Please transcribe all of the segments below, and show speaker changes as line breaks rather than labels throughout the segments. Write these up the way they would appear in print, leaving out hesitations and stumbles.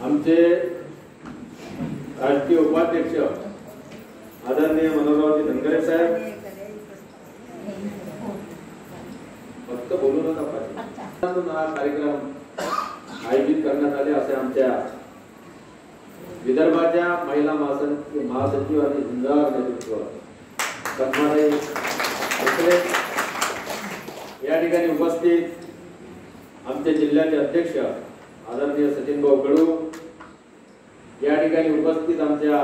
आमचे राष्ट्रीय उपाध्यक्ष आदरणीय मनोहररावजी धनगरे साहेब, फक्त बोलू नका पाहिजे हा कार्यक्रम आयोजित करण्यात आले असे आमच्या विदर्भाच्या महिला महासचिव आणि झुंजार नेतृत्व सन्माननीय या ठिकाणी उपस्थित आमचे जिल्ह्याचे अध्यक्ष आदरणीय सचिन भाऊ कडू, या ठिकाणी उपस्थित आमच्या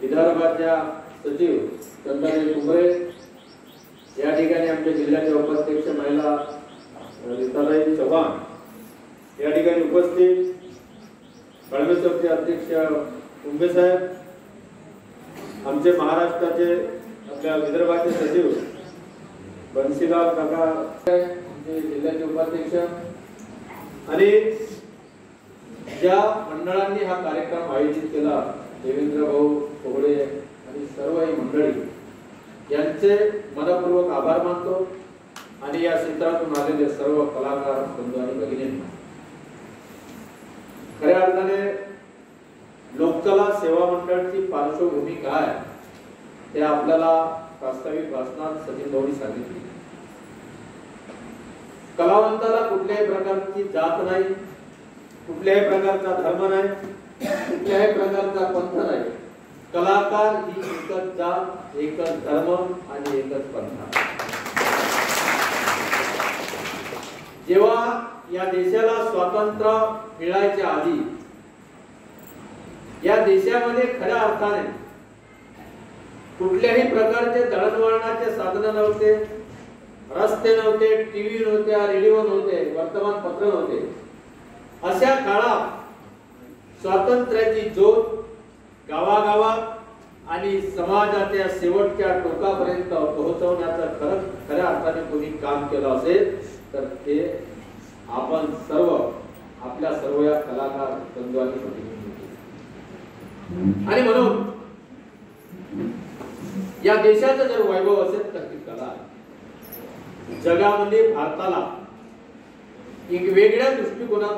विदर्भाच्या सचिव चंद्रकांत कुंभरे, या ठिकाणी आमच्या जिल्ह्याचे उपाध्यक्ष महिला रीताताई चव्हाण, या ठिकाणी उपस्थित कळमेश्वरचे अध्यक्ष कुंभे साहेब, आमचे महाराष्ट्राचे आपल्या विदर्भाचे सचिव बंसीलाल काका, आमचे जिल्ह्याचे उपाध्यक्ष आणि ज्या मंडळांनी हा कार्यक्रम आयोजित केला, देवेंद्र भाऊ कोगडे आणि सर्व ही मंडळी यांचे मनपूर्वक आभार मानतो आणि या क्षेत्रातून आलेले सर्व कलाकार बंधू आणि भगिनींना खऱ्या अर्थाने लोककला सेवा मंडळाची पार्श्वभूमी काय ते आपल्याला प्रास्ताविक भाषणात सचिन भाऊंनी सांगितले। कलावंताला कुठल्याही प्रकारची जात नाही, कुठल्याही प्रकारचा धर्म नाही, कुठल्याही प्रकारचा पंथ नाही। कलाकार ही एकच जात, एकच धर्म आणि एकच पंथ। जेव्हा या देशाला स्वातंत्र्य मिळायच्या आधी या देशामध्ये खऱ्या अर्थाने कुठल्याही प्रकारचे दळणवळणाचे साधन नव्हते, रस्ते नव्हते, टीव्ही नव्हत्या, रेडिओ नव्हते, वर्तमानपत्र नव्हते. अशा काळात स्वातंत्र्याची ज्योत गावागावात आणि समाजाच्या शेवटच्या टोकापर्यंत पोहोचवण्याचं खऱ्या अर्थाने कोणी काम केलं असेल तर ते आपण सर्व, आपल्या सर्व या कलाकार बंधूंनी प्रतिनिधित्व केलं. आणि म्हणून या देशाचं जर वैभव असेल तर ती कला आहे. जगामध्ये भारताला एक वेगळ्या दृष्टिकोनातून